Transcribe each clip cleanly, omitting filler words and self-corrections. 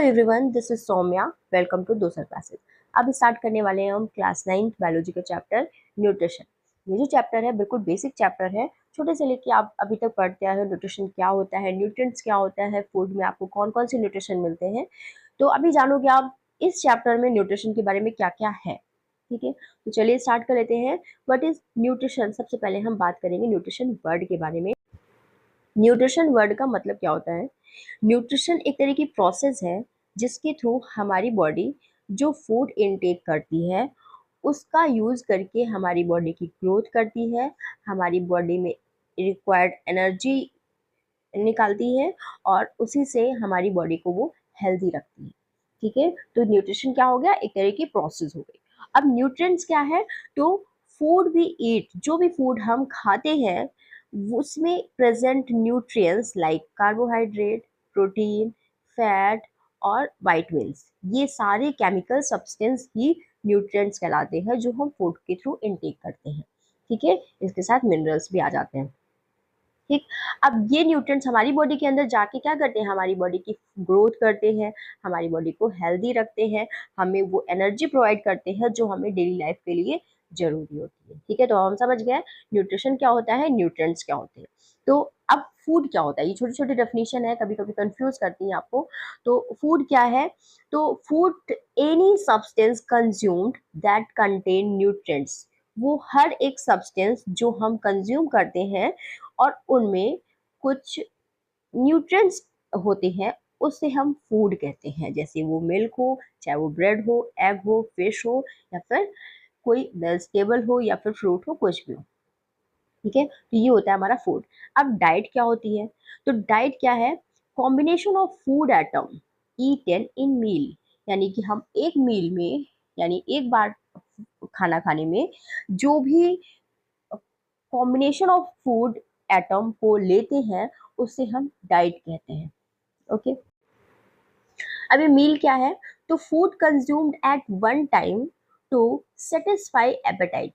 Everyone, this is Saumya. Welcome to Dosar classes. अब start करने वाले हैं हम क्लास 9 बायोलॉजी का चैप्टर न्यूट्रिशन। ये जो चैप्टर है बिल्कुल बेसिक चैप्टर है। छोटे से लेके आप अभी तक पढ़ते आए हो न्यूट्रिशन क्या होता है, न्यूट्रिएंट्स क्या होता है, फूड में आपको कौन कौन से न्यूट्रिशन मिलते हैं। तो अभी जानोगे आप इस चैप्टर में न्यूट्रिशन के बारे में क्या क्या है। ठीक है, तो चलिए स्टार्ट कर लेते हैं। What is nutrition? सबसे पहले हम बात करेंगे न्यूट्रिशन वर्ड के बारे में। न्यूट्रिशन वर्ड का मतलब क्या होता है? न्यूट्रिशन एक तरह की प्रोसेस है जिसके थ्रू हमारी बॉडी जो फूड इनटेक करती है उसका यूज़ करके हमारी बॉडी की ग्रोथ करती है, हमारी बॉडी में रिक्वायर्ड एनर्जी निकालती है और उसी से हमारी बॉडी को वो हेल्दी रखती है। ठीक है, तो न्यूट्रिशन क्या हो गया? एक तरह की प्रोसेस हो गई। अब न्यूट्रिएंट्स क्या है? तो फूड वी ईट, जो भी फूड हम खाते हैं उसमें present nutrients like carbohydrate, protein, fat और वाइटमिन्स, ये सारे केमिकल सब्सटेंस ही न्यूट्रिएंट्स कहलाते हैं जो हम फूड के थ्रू इनटेक करते हैं। ठीक है, इसके साथ मिनरल्स भी आ जाते हैं। ठीक, अब ये न्यूट्रिएंट्स हमारी बॉडी के अंदर जाके क्या करते हैं? हमारी बॉडी की ग्रोथ करते हैं, हमारी बॉडी को हेल्दी रखते हैं, हमें वो एनर्जी प्रोवाइड करते हैं जो हमें डेली लाइफ के लिए जरूरी होती है। ठीक है, तो हम समझ गए न्यूट्रिशन क्या होता है, न्यूट्रिएंट्स क्या होते हैं। तो अब फूड क्या होता है? ये छोटी छोटी डेफिनेशन है, कभी कभी कंफ्यूज करती है आपको। तो फूड क्या है? तो food any substance consumed that contain nutrients, वो हर एक सब्सटेंस जो हम कंज्यूम करते हैं और उनमें कुछ न्यूट्रिएंट्स होते हैं, उसे हम फूड कहते हैं। जैसे वो मिल्क हो, चाहे वो ब्रेड हो, एग हो, फिश हो, या फिर कोई वेजिटेबल हो, या फिर फ्रूट हो, कुछ भी हो। ठीक है, तो ये होता है हमारा फूड। अब डाइट क्या होती है? तो डाइट क्या है? Combination of food item eaten in meal, यानी कि हम एक मील में, यानी एक बार खाना खाने में जो भी कॉम्बिनेशन ऑफ फूड एटम को लेते हैं उसे हम डाइट कहते हैं। ओके, अब ये मील क्या है? तो food consumed at one time to satisfy appetite.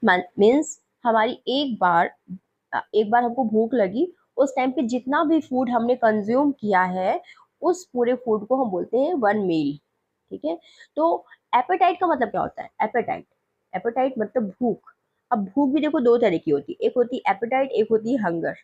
Means हमारी एक बार हमको भूख लगी, उस टाइम पे जितना भी फूड हमने कंज्यूम किया है उस पूरे फूड को हम बोलते हैं वन मील। ठीक है, तो एपेटाइट का मतलब क्या होता है? एपेटाइट, एपेटाइट मतलब भूख। अब भूख भी देखो दो तरह की होती है, एक होती है एपेटाइट, एक होती है हंगर।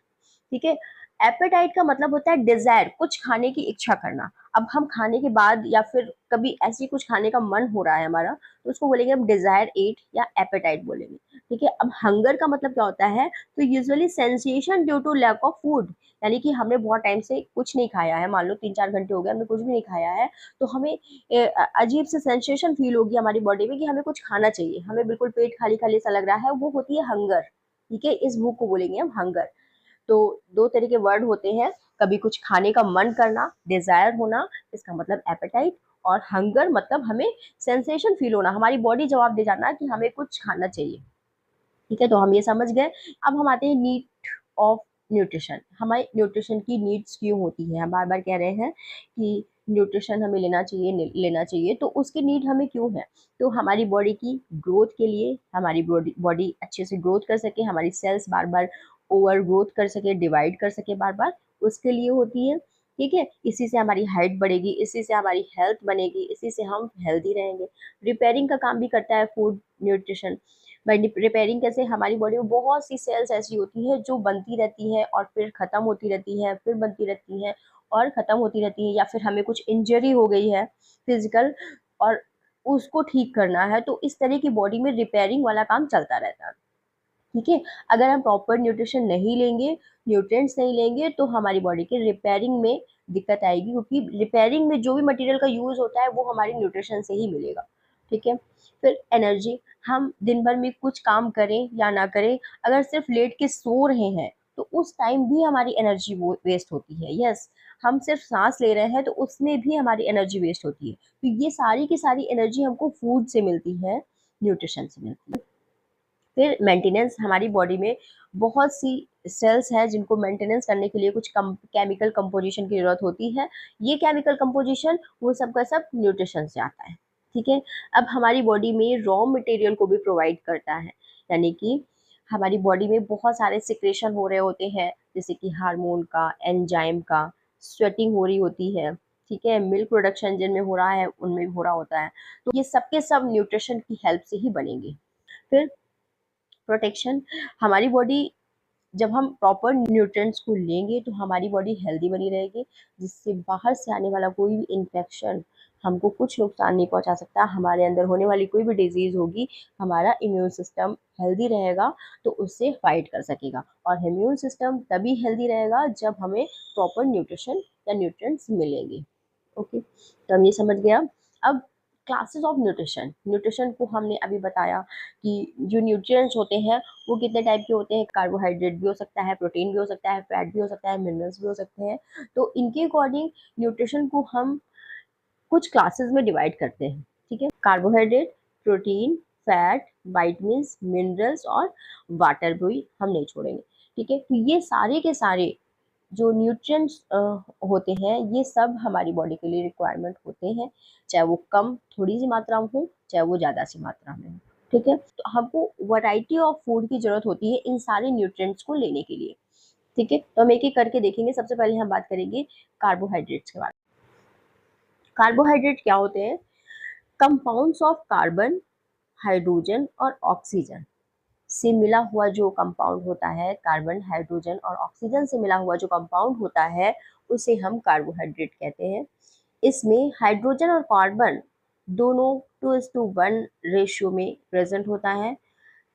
ठीक है, एपेटाइट का मतलब होता है डिजायर, कुछ खाने की इच्छा करना। अब हम खाने के बाद या फिर कभी ऐसी कुछ खाने का मन हो रहा है हमारा, तो उसको बोलेंगे हम डिजायर एट या एपेटाइट बोलेंगे। ठीक है, अब हंगर का मतलब क्या होता है? तो usually sensation due to lack of food, यानी कि हमने बहुत टाइम से कुछ नहीं खाया है, मान लो 3-4 घंटे हो गए हमने कुछ भी नहीं खाया है, तो हमें अजीब से सेंसेशन फील होगी हमारी बॉडी में कि हमें कुछ खाना चाहिए, हमें बिल्कुल पेट खाली खाली सा लग रहा है, वो होती है हंगर। ठीक है, इस भूख को बोलेंगे हम हंगर। तो दो तरह के वर्ड होते हैं, कभी कुछ खाने का मन करना, डिजायर होना, इसका मतलब एपेटाइट, और हंगर मतलब हमें सेंसेशन फील होना, हमारी बॉडी जवाब दे जाना कि हमें कुछ खाना चाहिए। ठीक है, तो हम ये समझ गए। अब हम आते हैं नीड ऑफ न्यूट्रिशन। हमारे न्यूट्रिशन की नीड्स क्यों होती है? हम बार बार कह रहे हैं कि न्यूट्रिशन हमें लेना चाहिए, लेना चाहिए, तो उसकी नीड हमें क्यों है? तो हमारी बॉडी की ग्रोथ के लिए, हमारी बॉडी अच्छे से ग्रोथ कर सके, हमारी सेल्स बार बार ओवर ग्रोथ कर सके, डिवाइड कर सके बार बार, उसके लिए होती है। ठीक है, इसी से हमारी हाइट बढ़ेगी, इसी से हमारी हेल्थ बनेगी, इसी से हम हेल्दी रहेंगे। रिपेयरिंग का काम भी करता है फूड न्यूट्रिशन। बाय रिपेयरिंग कैसे? हमारी बॉडी में बहुत सी सेल्स ऐसी होती है जो बनती रहती है और फिर खत्म होती रहती है, फिर बनती रहती है और खत्म होती रहती है, या फिर हमें कुछ इंजरी हो गई है फिजिकल और उसको ठीक करना है, तो इस तरह की बॉडी में रिपेयरिंग वाला काम चलता रहता है। ठीक है, अगर हम प्रॉपर न्यूट्रिशन नहीं लेंगे, न्यूट्रिएंट्स नहीं लेंगे, तो हमारी बॉडी के रिपेयरिंग में दिक्कत आएगी, क्योंकि रिपेयरिंग में जो भी मटेरियल का यूज होता है वो हमारी न्यूट्रिशन से ही मिलेगा। ठीक है, फिर एनर्जी, हम दिन भर में कुछ काम करें या ना करें, अगर सिर्फ लेट के सो रहे हैं तो उस टाइम भी हमारी एनर्जी वो वेस्ट होती है। यस, हम सिर्फ सांस ले रहे हैं तो उसमें भी हमारी एनर्जी वेस्ट होती है। तो ये सारी की सारी एनर्जी हमको फूड से मिलती है, न्यूट्रिशन से मिलती है। फिर मेंटेनेंस, हमारी बॉडी में बहुत सी सेल्स हैं जिनको मेंटेनेंस करने के लिए कुछ केमिकल कंपोजिशन की जरूरत होती है। ये केमिकल कंपोजिशन वो सब का सब न्यूट्रिशन से आता है। ठीक है, अब हमारी बॉडी में रॉ मटेरियल को भी प्रोवाइड करता है, यानी कि हमारी बॉडी में बहुत सारे सिक्रेशन हो रहे होते हैं, जैसे कि हार्मोन का, एंजाइम का, स्वेटिंग हो रही होती है। ठीक है, मिल्क प्रोडक्शन जिनमें हो रहा है उनमें भी हो रहा होता है। तो ये सबके सब न्यूट्रिशन की हेल्प से ही बनेंगे। फिर प्रोटेक्शन, हमारी बॉडी जब हम प्रॉपर न्यूट्रिएंट्स को लेंगे तो हमारी बॉडी हेल्दी बनी रहेगी, जिससे बाहर से आने वाला कोई भी इन्फेक्शन हमको कुछ नुकसान नहीं पहुंचा सकता। हमारे अंदर होने वाली कोई भी डिजीज होगी, हमारा इम्यून सिस्टम हेल्दी रहेगा तो उससे फाइट कर सकेगा। और इम्यून सिस्टम तभी हेल्दी रहेगा जब हमें प्रॉपर न्यूट्रिशन या न्यूट्रिएंट्स मिलेंगे। ओके, तो हम ये समझ गया। अब क्लासेस ऑफ न्यूट्रिशन, न्यूट्रिशन को हमने अभी बताया कि जो न्यूट्रिएंट्स होते हैं वो कितने टाइप के होते हैं। कार्बोहाइड्रेट भी हो सकता है, प्रोटीन भी हो सकता है, फैट भी हो सकता है, मिनरल्स भी हो सकते हैं। तो इनके अकॉर्डिंग न्यूट्रिशन को हम कुछ क्लासेस में डिवाइड करते हैं। ठीक है, carbohydrate, protein, fat, vitamins, minerals और वाटर भी हम नहीं छोड़ेंगे। ठीक है, तो ये सारे के सारे जो न्यूट्रिएंट्स होते हैं ये सब हमारी बॉडी के लिए रिक्वायरमेंट होते हैं, चाहे वो कम थोड़ी सी मात्रा में हो, चाहे वो ज़्यादा सी मात्रा में हो। ठीक है, तो हमको वैरायटी ऑफ फूड की ज़रूरत होती है इन सारे न्यूट्रिएंट्स को लेने के लिए। ठीक है, तो हम एक एक करके देखेंगे। सबसे पहले हम बात करेंगे कार्बोहाइड्रेट्स के बारे में। कार्बोहाइड्रेट क्या होते हैं? कंपाउंड्स ऑफ कार्बन, हाइड्रोजन और ऑक्सीजन से मिला हुआ जो कंपाउंड होता है, कार्बन, हाइड्रोजन और ऑक्सीजन से मिला हुआ जो कंपाउंड होता है उसे हम कार्बोहाइड्रेट कहते हैं। इसमें हाइड्रोजन और कार्बन दोनों 2:1 रेशियो में प्रेजेंट होता है।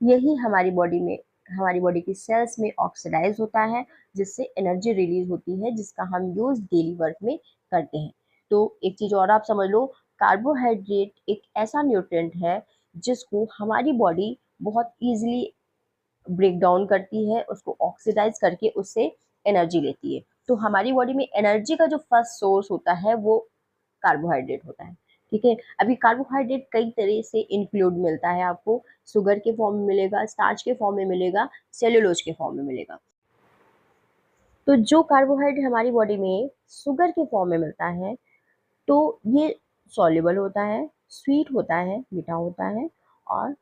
यही हमारी बॉडी की सेल्स में ऑक्सीडाइज होता है, जिससे एनर्जी रिलीज होती है, जिसका हम यूज डेली वर्क में करते हैं। तो एक चीज और आप समझ लो, कार्बोहाइड्रेट एक ऐसा न्यूट्रिएंट है जिसको हमारी बॉडी बहुत इजीली ब्रेक डाउन करती है, उसको ऑक्सीडाइज करके उससे एनर्जी लेती है। तो हमारी बॉडी में एनर्जी का जो फर्स्ट सोर्स होता है वो कार्बोहाइड्रेट होता है। ठीक है, अभी कार्बोहाइड्रेट कई तरह से इंक्लूड मिलता है आपको, शुगर के फॉर्म में मिलेगा, स्टार्च के फॉर्म में मिलेगा, सेलुलोज के फॉर्म में मिलेगा। तो जो कार्बोहाइड्रेट हमारी बॉडी में शुगर के फॉर्म में मिलता है तो ये सॉल्युबल होता है, स्वीट होता है, मीठा होता है। और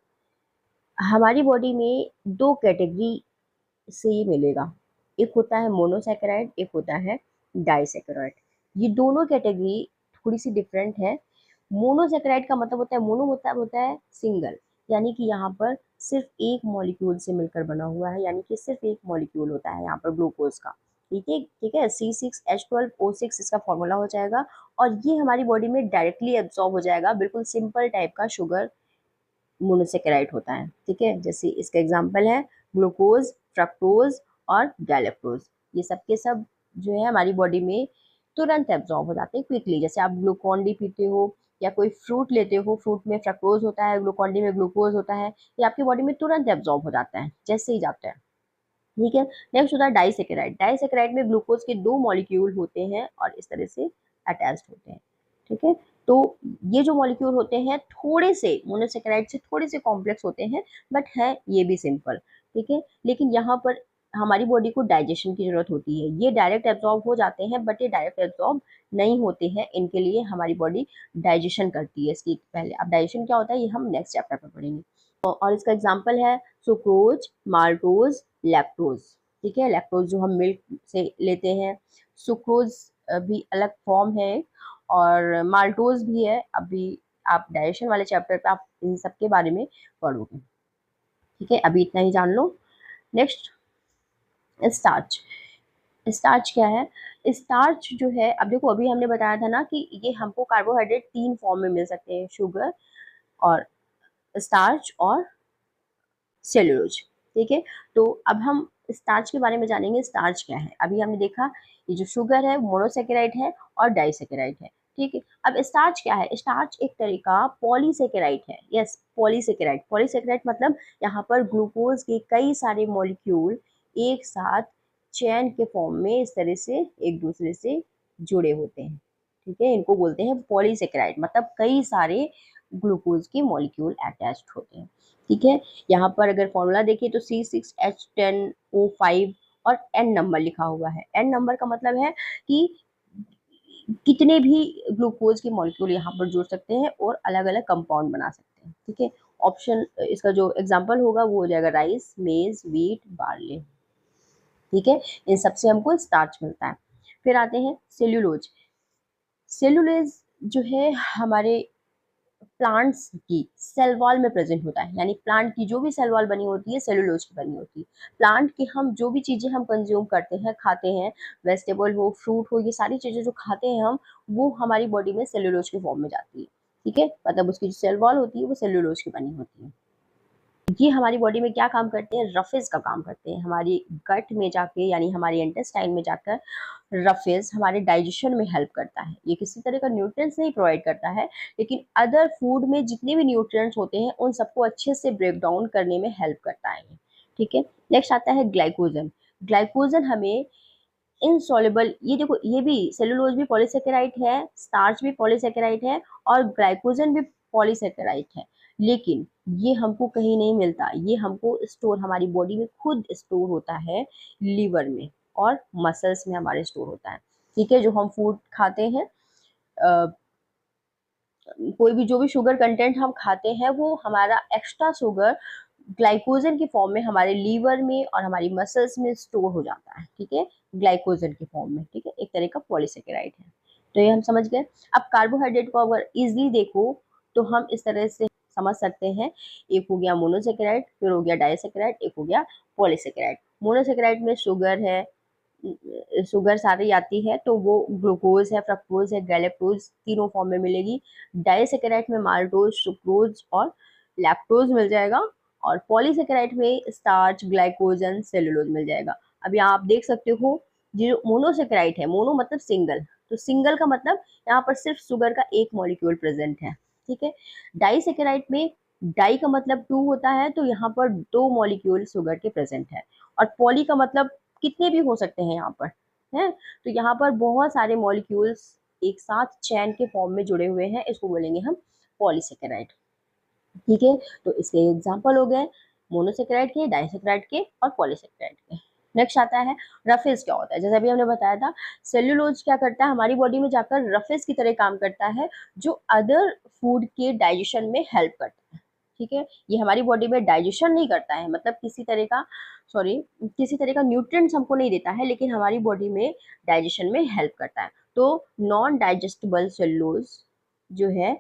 हमारी बॉडी में दो कैटेगरी से ये मिलेगा, एक होता है मोनोसैकेराइड, एक होता है डाइसैकेराइड। ये दोनों कैटेगरी थोड़ी सी डिफरेंट है। मोनोसैकेराइड का मतलब होता है, मोनो होता है सिंगल, यानी कि यहाँ पर सिर्फ एक मॉलिक्यूल से मिलकर बना हुआ है, यानी कि सिर्फ एक मॉलिक्यूल होता है यहाँ पर ग्लूकोज का। ठीक है, C6H12O6 इसका फॉर्मूला हो जाएगा और ये हमारी बॉडी में डायरेक्टली एब्जॉर्ब हो जाएगा, बिल्कुल सिंपल टाइप का शुगर मोनोसेकेराइड होता है। ठीक है, जैसे इसका एग्जांपल है ग्लूकोज, फ्रक्टोज और गैलेक्टोज। ये सब के सब जो है हमारी बॉडी में तुरंत एब्जॉर्ब हो जाते हैं क्विकली। जैसे आप ग्लूकॉन डी पीते हो या कोई फ्रूट लेते हो, फ्रूट में फ्रक्टोज होता है, ग्लूकॉन डी में ग्लूकोज होता है, ये आपकी बॉडी में तुरंत एब्जॉर्ब हो जाता है जैसे ही जाता है। ठीक है, नेक्स्ट होता है डाइसेकेराइड। डाइसेकेराइड में ग्लूकोज के दो मॉलिक्यूल होते हैं और इस तरह से अटैच्ड होते हैं। ठीक है, तो ये जो मॉलिक्यूल होते हैं थोड़े से मोनोसेकेराइड से थोड़े से कॉम्प्लेक्स होते हैं, बट है ये भी सिंपल। ठीक है, लेकिन यहाँ पर हमारी बॉडी को डाइजेशन की जरूरत होती है। ये डायरेक्ट एब्जॉर्ब हो जाते हैं बट ये डायरेक्ट एब्जॉर्ब नहीं होते हैं, इनके लिए हमारी बॉडी डाइजेशन करती है। इसकी पहले अब डाइजेशन क्या होता है ये हम नेक्स्ट चैप्टर में पढ़ेंगे। और इसका एग्जाम्पल है सुक्रोज, माल्टोज, लैक्टोज। ठीक है, लैक्टोज जो हम मिल्क से लेते हैं, सुक्रोज भी अलग फॉर्म है और माल्टोज भी है। अभी आप डाइजेशन वाले चैप्टर पे आप इन सब के बारे में पढ़ोगे। ठीक है, अभी इतना ही जान लो। Next, starch. स्टार्च क्या है? स्टार्च जो है, अब देखो अभी हमने बताया था ना कि ये हमको कार्बोहाइड्रेट तीन फॉर्म में मिल सकते हैं, शुगर और स्टार्च और सेलुलोज। ठीक है, तो अब हम स्टार्च के बारे में जानेंगे। स्टार्च क्या है? अभी हमने देखा ये जो शुगर है मोनोसेकेराइड है और डाइसेकेराइड है। ठीक है, अब स्टार्च क्या है? स्टार्च एक तरह का पॉलीसेकेराइड है। Yes, polysaccharide. पॉलीसेकेराइड मतलब यहाँ पर ग्लूकोज के कई सारे मॉलिक्यूल एक साथ चेन के फॉर्म में इस तरह से एक दूसरे से जुड़े होते हैं। ठीक है, इनको बोलते हैं पॉलीसेकेराइड, मतलब कई सारे ग्लूकोज के मॉलिक्यूल अटैच्ड होते हैं। ठीक है, यहाँ पर अगर फॉर्मूला देखिए तो C6H10O5 और N नंबर लिखा हुआ है। N नंबर का मतलब है कि कितने भी ग्लूकोज के मॉलिक्यूल यहाँ पर जुड़ सकते हैं और अलग अलग कंपाउंड बना सकते हैं। ठीक है, ऑप्शन इसका जो एग्जाम्पल होगा वो हो जाएगा राइस, मेज, व्हीट, बार्ले। ठीक है, इन सबसे हमको स्टार्च मिलता है। फिर आते हैं सेल्यूलोज। सेलुलोज जो है हमारे प्लांट्स की सेल वॉल में प्रेजेंट होता है, यानी प्लांट की जो भी सेल वॉल बनी होती है सेलुलोज की बनी होती है। प्लांट की हम जो भी चीजें हम कंज्यूम करते हैं, खाते हैं, वेजिटेबल हो, फ्रूट हो, ये सारी चीजें जो खाते हैं हम, वो हमारी बॉडी में सेलुलोज के फॉर्म में जाती है। ठीक है, मतलब उसकी जो सेल वॉल होती है वो सेलुलोज की बनी होती है। ये हमारी बॉडी में क्या काम करते हैं, रफेज का काम करते हैं। हमारी गट में जाके, यानी हमारी इंटेस्टाइन में जाकर रफेज हमारे डाइजेशन में हेल्प करता है। ये किसी तरह का न्यूट्रिएंट्स नहीं प्रोवाइड करता है, लेकिन अदर फूड में जितने भी न्यूट्रिएंट्स होते हैं उन सबको अच्छे से ब्रेक डाउन करने में हेल्प करता है। ठीक है, नेक्स्ट आता है ग्लाइकोजन। ग्लाइकोजन हमें इनसॉल्युबल, ये देखो ये भी सेलुलोज भी पॉलीसेकेराइड है, स्टार्च भी पॉलीसेकेराइड है, और ग्लाइकोजन भी पॉलीसेकेराइड है, लेकिन ये हमको कहीं नहीं मिलता। ये हमको स्टोर हमारी बॉडी में खुद स्टोर होता है, लीवर में और मसल्स में हमारे स्टोर होता है। ठीक है, जो हम फूड खाते हैं, कोई भी जो भी शुगर कंटेंट हम खाते हैं, वो हमारा एक्स्ट्रा शुगर ग्लाइकोजन के फॉर्म में हमारे लीवर में और हमारी मसल्स में स्टोर हो जाता है। ठीक है, ग्लाइकोजन के फॉर्म में। ठीक है, एक तरह का पॉलीसेकेराइड है। तो ये हम समझ गए। अब कार्बोहाइड्रेट को अगर इजली देखो तो हम इस तरह से समझ सकते हैं, एक हो गया मोनोसेकेराइड, फिर हो गया डाइसेकेराइड, एक हो गया पॉलीसेकेराइड। मोनोसेकेराइड में शुगर है, शुगर सारी आती है, तो वो ग्लूकोज है, फ्रक्टोज है, गैलेक्टोज तीनों फॉर्म में मिलेगी। डाइसेकेराइड में माल्टोज, सुक्रोज और लैक्टोज मिल जाएगा, और पॉलीसेकेराइड में स्टार्च, ग्लाइकोजन, सेलुलोज मिल जाएगा। अब यहाँ आप देख सकते हो, जो मोनोसेकेराइड है, मोनो मतलब सिंगल, तो सिंगल का मतलब यहाँ पर सिर्फ शुगर का एक मॉलिक्यूल प्रेजेंट है। ठीक है, डाइसेकेराइड में डाई का मतलब टू होता है, तो यहाँ पर दो मॉलिक्यूल शुगर के प्रेजेंट है। और पॉली का मतलब कितने भी हो सकते हैं यहाँ पर, है, तो यहाँ पर बहुत सारे मॉलिक्यूल्स एक साथ चैन के फॉर्म में जुड़े हुए हैं, इसको बोलेंगे हम पॉलीसेकेराइड। ठीक है, तो इसके एग्जांपल हो गए मोनोसेकेराइड के, डाइसेकेराइड के और पॉलीसेकेराइड के। नेक्स्ट आता है रफेज। क्या होता है, जैसे अभी हमने बताया था, सेल्यूलोज क्या करता है, हमारी बॉडी में जाकर रफेज की तरह काम करता है, जो अदर फूड के डाइजेशन में हेल्प करता है। ठीक है, ये हमारी बॉडी में डाइजेशन नहीं करता है, मतलब किसी तरह का न्यूट्रिएंट्स हमको नहीं देता है, लेकिन हमारी बॉडी में डाइजेशन में हेल्प करता है। तो नॉन डाइजेस्टिबल सेल्यूलोज जो है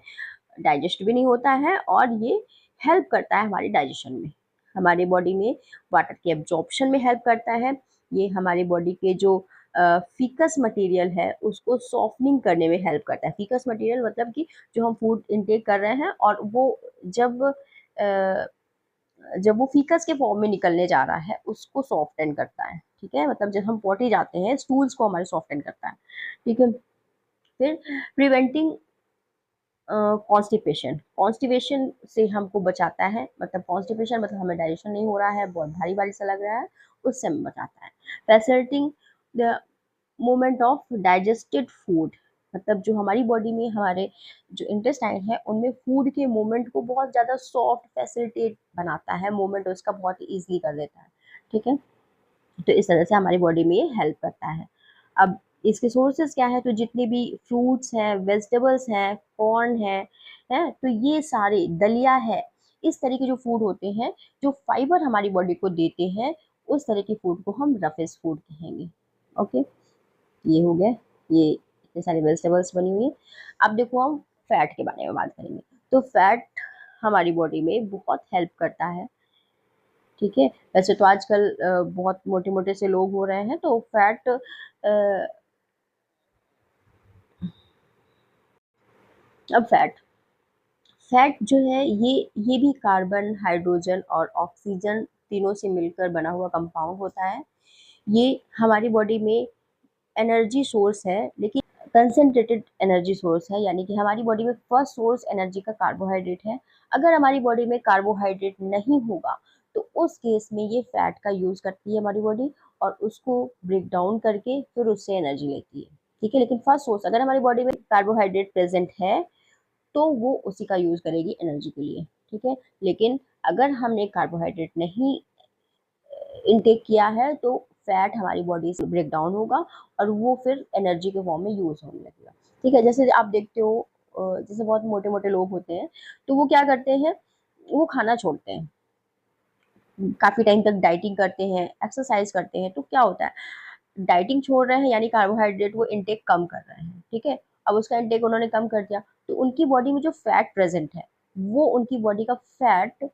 डाइजेस्ट भी नहीं होता है, और ये हेल्प करता है हमारी डाइजेशन में, हमारे बॉडी में वाटर के एब्जॉर्प्शन में हेल्प करता है। ये हमारी बॉडी के जो फीकस मटेरियल है उसको सॉफ्टनिंग करने में हेल्प करता है। फीकस मटेरियल मतलब कि जो हम फूड इनटेक कर रहे हैं और वो जब अ, जब वो फीकस के फॉर्म में निकलने जा रहा है उसको सॉफ्टन करता है। ठीक है, मतलब जब हम पॉटी जाते हैं स्टूल्स को हमारे सॉफ्टन करता है। ठीक है, फिर प्रिवेंटिंग कॉन्स्टिपेशन, कॉन्स्टिपेशन से हमको बचाता है, मतलब कॉन्स्टिपेशन मतलब हमें डाइजेशन नहीं हो रहा है, बहुत भारी भारी सा लग रहा है, उससे हमें बचाता है। Facilitating the movement of digested food, मतलब जो हमारी बॉडी में हमारे जो इंटेस्टाइन है उनमें फूड के मूवमेंट को बहुत ज़्यादा सॉफ्ट फैसिलिटेट बनाता है, मूवमेंट उसका बहुत ईजिली कर देता है। ठीक है, तो इस तरह से हमारी बॉडी में ये हेल्प करता है। अब इसके सोर्सेज क्या है, तो जितने भी फ्रूट्स हैं, वेजिटेबल्स हैं, कॉर्न है, तो ये सारे दलिया है, इस तरह के जो फूड होते हैं जो फाइबर हमारी बॉडी को देते हैं, उस तरह के फूड को हम रफेज फूड कहेंगे। ओके, ये हो गया, ये इतने सारे वेजिटेबल्स बनी हुई है। अब देखो हम फैट के बारे में बात करेंगे। तो फैट हमारी बॉडी में बहुत हेल्प करता है। ठीक है, वैसे तो आजकल बहुत मोटे मोटे से लोग हो रहे हैं, तो फैट अब फैट जो है ये भी कार्बन, हाइड्रोजन और ऑक्सीजन तीनों से मिलकर बना हुआ कंपाउंड होता है। ये हमारी बॉडी में एनर्जी सोर्स है, लेकिन कंसंट्रेटेड एनर्जी सोर्स है, यानी कि हमारी बॉडी में फर्स्ट सोर्स एनर्जी का कार्बोहाइड्रेट है। अगर हमारी बॉडी में कार्बोहाइड्रेट नहीं होगा तो उस केस में ये फैट का यूज करती है हमारी बॉडी, और उसको ब्रेक डाउन करके फिर उससे एनर्जी लेती है। ठीक है, लेकिन फर्स्ट सोर्स अगर हमारी बॉडी में कार्बोहाइड्रेट प्रेजेंट है तो वो उसी का यूज करेगी एनर्जी के लिए। ठीक है, लेकिन अगर हमने कार्बोहाइड्रेट नहीं इनटेक किया है तो फैट हमारी बॉडी से ब्रेक डाउन होगा और वो फिर एनर्जी के फॉर्म में यूज होने लगेगा। ठीक है, जैसे आप देखते हो जैसे बहुत मोटे मोटे लोग होते हैं, तो वो क्या करते हैं, वो खाना छोड़ते हैं, काफी टाइम तक डाइटिंग करते हैं, एक्सरसाइज करते हैं, तो क्या होता है, डाइटिंग छोड़ रहे हैं यानी कार्बोहाइड्रेट वो इनटेक कम कर रहे हैं। ठीक है, अब उसका इंटेक उन्होंने कम कर दिया, तो उनकी बॉडी में जो फैट प्रेजेंट है वो उनकी बॉडी का फैट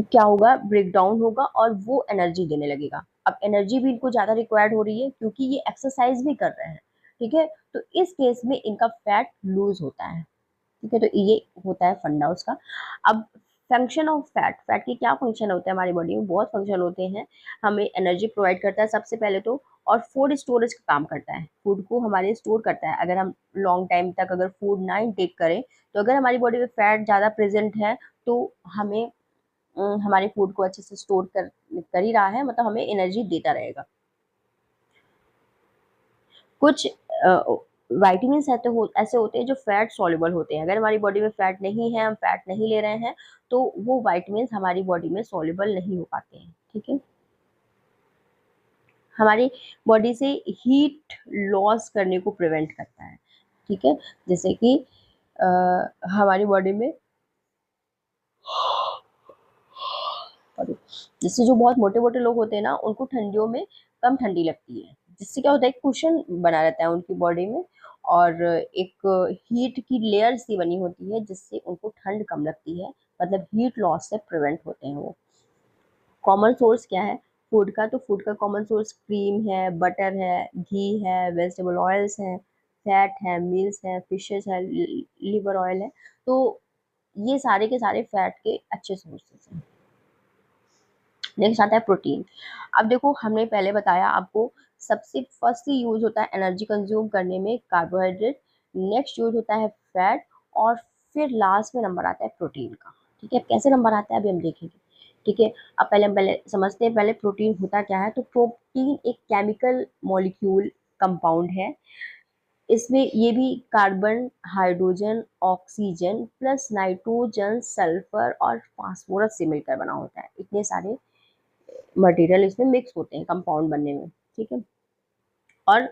क्या होगा, ब्रेक डाउन होगा और वो एनर्जी देने लगेगा। अब एनर्जी भी इनको ज़्यादा रिक्वायर्ड हो रही है क्योंकि ये एक्सरसाइज भी कर रहे हैं, ठीक है, तो इस केस में इनका फैट लूज होता है, ठीक है, तो ये होता है फंडा उसका। अब फंक्शन ऑफ फैट, फैट के क्या फंक्शन होते हैं हमारी बॉडी में, बहुत फंक्शन होते हैं। हमें एनर्जी प्रोवाइड करता है सबसे पहले तो, और फूड स्टोरेज का काम करता है, फूड को हमारे स्टोर करता है। अगर हम लॉन्ग टाइम तक अगर फूड ना इनटेक करें, तो अगर हमारी बॉडी में फैट ज़्यादा प्रेजेंट है तो हमें हमारे फूड को अच्छे से स्टोर कर ही रहा है, मतलब हमें एनर्जी देता रहेगा। कुछ वाइटामिन ऐसे होते हैं जो फैट सॉल्युबल होते हैं। अगर हमारी बॉडी में फैट नहीं है, हम फैट नहीं ले रहे हैं, तो वो वाइटामिन हमारी बॉडी में सॉल्युबल नहीं हो पाते हैं, ठीक है। हमारी बॉडी से हीट लॉस करने को प्रिवेंट करता है, ठीक है। जैसे कि हमारी बॉडी में जिससे जो बहुत मोटे मोटे लोग होते हैं ना, उनको ठंडियों में कम ठंडी लगती है, जिससे क्या होता है, कुशन बना रहता है उनकी बॉडी में, और एक हीट की लेयर सी बनी होती है जिससे उनको ठंड कम लगती है, मतलब हीट लॉस से प्रिवेंट होते हैं वो। कॉमन सोर्स क्या है फूड का, तो फूड का कॉमन सोर्स क्रीम है, बटर है, घी है, वेजिटेबल ऑयल्स हैं, फैट है, मील्स है, फिशेस है, लिवर ऑयल है, तो ये सारे के सारे फैट के अच्छे सोर्सेस हैं। नेक्स्ट आता है प्रोटीन। अब देखो, हमने पहले बताया आपको, सबसे फर्स्ट यूज होता है एनर्जी कंज्यूम करने में कार्बोहाइड्रेट, नेक्स्ट यूज होता है फैट, और फिर लास्ट में नंबर आता है प्रोटीन का, ठीक है। कैसे नंबर आता है अभी हम देखेंगे, ठीक है। अब पहले समझते हैं पहले प्रोटीन होता क्या है। तो प्रोटीन एक केमिकल मॉलिक्यूल कंपाउंड है। इसमें ये भी carbon, hydrogen, oxygen plus nitrogen, sulphur और फास्फोरस से मिलकर बना होता है। इतने सारे मटेरियल इसमें मिक्स होते हैं कंपाउंड बनने में, ठीक है। और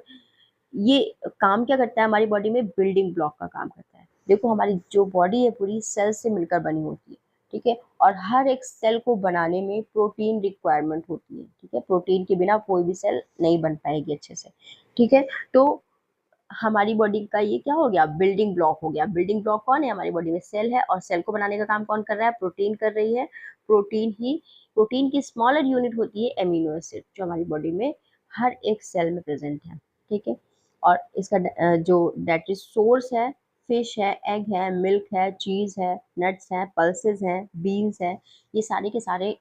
ये काम क्या करता है हमारी बॉडी में, बिल्डिंग ब्लॉक का काम करता है। देखो, हमारी जो बॉडी है पूरी सेल से मिलकर बनी होती है, ठीक है, और हर एक सेल को बनाने में प्रोटीन रिक्वायरमेंट होती है, ठीक है। प्रोटीन के बिना कोई भी सेल नहीं बन पाएगी अच्छे से, ठीक है। तो हमारी बॉडी का ये क्या हो गया, बिल्डिंग ब्लॉक हो गया। बिल्डिंग ब्लॉक कौन है, हमारी बॉडी में सेल है, और सेल को बनाने का काम कौन कर रहा है, प्रोटीन कर रही है। प्रोटीन की स्मॉलर यूनिट होती है एमिनो एसिड, जो हमारी बॉडी में हर एक सेल में प्रेजेंट है, ठीक है। और इसका जो डाइटरी सोर्स है, फिश है, एग है, मिल्क है, चीज है, नट्स है, पल्सेस हैं, बीन्स है, ये सारे के सारे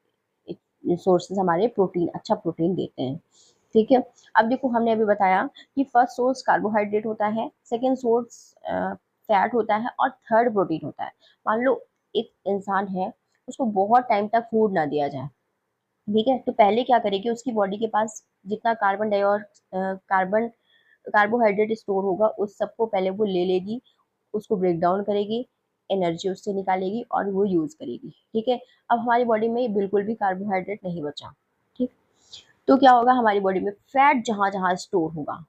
सोर्सेज हमारे प्रोटीन, अच्छा प्रोटीन देते हैं, ठीक है। अब देखो, हमने अभी बताया कि फर्स्ट सोर्स कार्बोहाइड्रेट होता है, सेकेंड सोर्स फैट होता है, और थर्ड प्रोटीन होता है। मान लो एक इंसान है, उसको बहुत टाइम तक फूड ना दिया जाए, ठीक है, तो पहले क्या करेगी, उसकी बॉडी के पास जितना कार्बन कार्बोहाइड्रेट स्टोर होगा, उस सबको पहले वो ले लेगी, उसको ब्रेक डाउन करेगी, एनर्जी उससे निकालेगी और वो यूज करेगी, ठीक है। अब हमारी बॉडी में बिल्कुल भी कार्बोहाइड्रेट नहीं बचा, ठीक, तो क्या होगा, हमारी बॉडी में फैट जहाँ जहाँ स्टोर होगा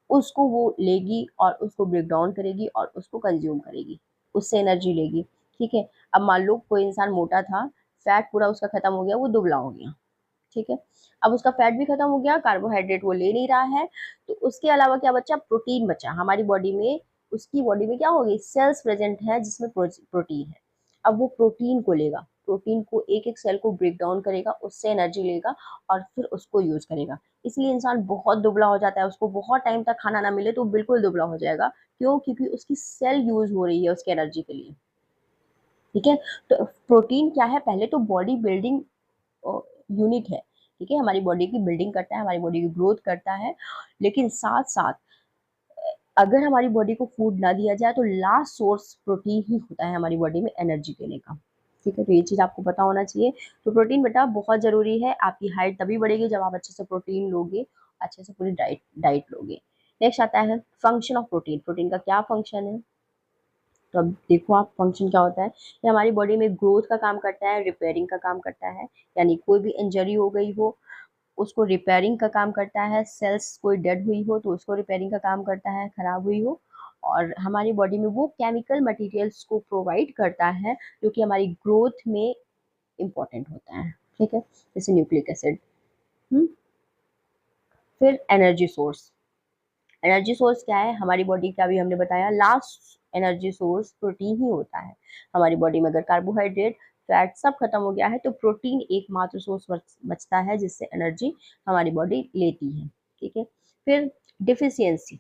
उसको वो लेगी और उसको ब्रेक डाउन करेगी और उसको कंज्यूम करेगी, उससे एनर्जी लेगी, ठीक है। अब मान लो कोई इंसान मोटा था, फैट पूरा उसका खत्म हो गया, वो दुबला हो गया, ठीक है। अब उसका फैट भी खत्म हो गया, कार्बोहाइड्रेट वो ले नहीं रहा है, तो उसके अलावा क्या बचा, प्रोटीन बचा हमारी बॉडी में। उसकी बॉडी में क्या होगी, सेल्स प्रेजेंट है जिसमें प्रोटीन है। अब वो प्रोटीन को लेगा, प्रोटीन को एक एक सेल को ब्रेक डाउन करेगा, उससे एनर्जी लेगा और फिर उसको यूज करेगा। इसलिए इंसान बहुत दुबला हो जाता है, उसको बहुत टाइम तक खाना ना मिले तो बिल्कुल दुबला हो जाएगा। क्यों, क्योंकि उसकी सेल यूज हो रही है उसकी एनर्जी के लिए, ठीक है। तो प्रोटीन क्या है, पहले तो बॉडी बिल्डिंग यूनिट है, ठीक है, हमारी बॉडी की बिल्डिंग करता है, हमारी बॉडी की ग्रोथ करता है। लेकिन साथ साथ अगर हमारी बॉडी को फूड ना दिया जाए तो लास्ट सोर्स प्रोटीन ही होता है हमारी बॉडी में एनर्जी देने का, ठीक है। तो ये चीज़ आपको पता होना चाहिए। तो प्रोटीन बेटा बहुत ज़रूरी है, आपकी हाइट तभी बढ़ेगी जब आप अच्छे से प्रोटीन लोगे, अच्छे से पूरी डाइट लोगे। नेक्स्ट आता है फंक्शन ऑफ प्रोटीन। प्रोटीन का क्या फंक्शन है, तो अब देखो आप, फंक्शन क्या होता है, ये हमारी बॉडी में ग्रोथ का काम करता है, रिपेयरिंग का काम करता है, यानी कोई भी इंजरी हो गई हो उसको रिपेयरिंग का काम करता है, सेल्स कोई डेड हुई हो तो उसको रिपेयरिंग का काम करता है, खराब हुई हो। और हमारी बॉडी में वो केमिकल मटेरियल्स को प्रोवाइड करता है जो कि हमारी ग्रोथ में इम्पोर्टेंट होता है, ठीक है, जैसे न्यूक्लिक एसिड। फिर एनर्जी सोर्स, एनर्जी सोर्स क्या है हमारी बॉडी का, भी हमने बताया लास्ट एनर्जी सोर्स प्रोटीन ही होता है हमारी बॉडी में। अगर कार्बोहाइड्रेट फैट सब खत्म हो गया है तो प्रोटीन एकमात्र सोर्स बचता है जिससे एनर्जी हमारी बॉडी लेती है। ठीक है, फिर डिफिशियंसी,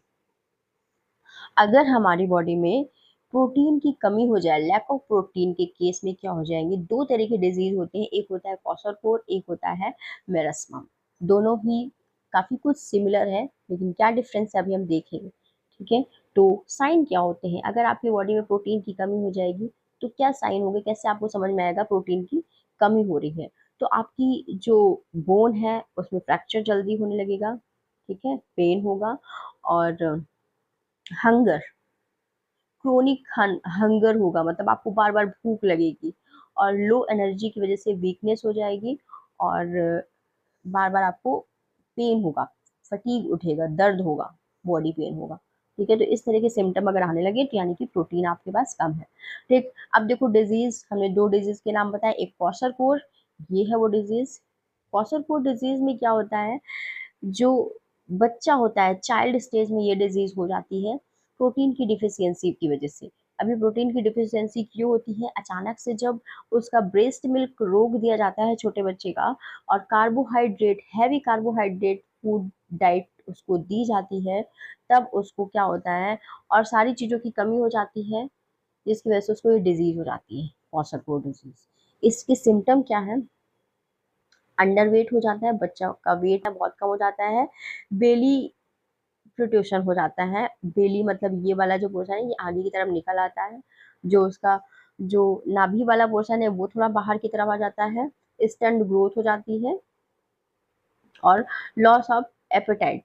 अगर हमारी बॉडी में प्रोटीन की कमी हो जाए, लैक ऑफ प्रोटीन के केस में क्या हो जाएंगे, दो तरह के डिजीज होते हैं, एक होता है क्वाशरकोर, एक होता है मेरस्मा। दोनों ही काफी कुछ सिमिलर है लेकिन क्या डिफरेंस है अभी हम देखेंगे। ठीक है, तो साइन क्या होते हैं, अगर आपकी बॉडी में प्रोटीन की कमी हो जाएगी तो क्या साइन होंगे, कैसे आपको समझ में आएगा प्रोटीन की कमी हो रही है। तो आपकी जो बोन है उसमें फ्रैक्चर जल्दी होने लगेगा, ठीक है, पेन होगा, और हंगर, क्रोनिक हंगर होगा, मतलब आपको बार बार भूख लगेगी, और लो एनर्जी की वजह से वीकनेस हो जाएगी, और बार बार आपको पेन होगा, फटीग उठेगा, दर्द होगा, बॉडी पेन होगा। ठीक है, तो इस तरह के सिम्टम अगर आने लगे तो यानी कि प्रोटीन आपके पास कम है। ठीक, अब देखो डिजीज, हमने दो डिजीज के नाम बताए, एक क्वाशरकोर, ये है वो डिजीज। क्वाशरकोर डिजीज में क्या होता है, जो बच्चा होता है चाइल्ड स्टेज में ये डिजीज हो जाती है प्रोटीन की डिफिशियंसी की वजह से। अभी प्रोटीन की डिफिशियंसी क्यों होती है, अचानक से जब उसका ब्रेस्ट मिल्क रोक दिया जाता है छोटे बच्चे का, और carbohydrate, heavy carbohydrate food diet उसको दी जाती है, तब उसको क्या होता है, और सारी चीज़ों की कमी हो जाती है जिसकी वजह से उसको ये डिजीज हो जाती है, क्वाशरकोर डिजीज। इसके सिम्टम क्या है, अंडर वेट हो जाता है, बच्चा का वेट है बहुत कम हो जाता है, बेली प्रोट्रूशन हो जाता है, बेली मतलब ये वाला जो पोर्शन है ये आगे की तरफ निकल आता है, जो उसका जो नाभि वाला पोर्शन है वो थोड़ा बाहर की तरफ आ जाता है, स्टंट ग्रोथ हो जाती है, और loss of appetite,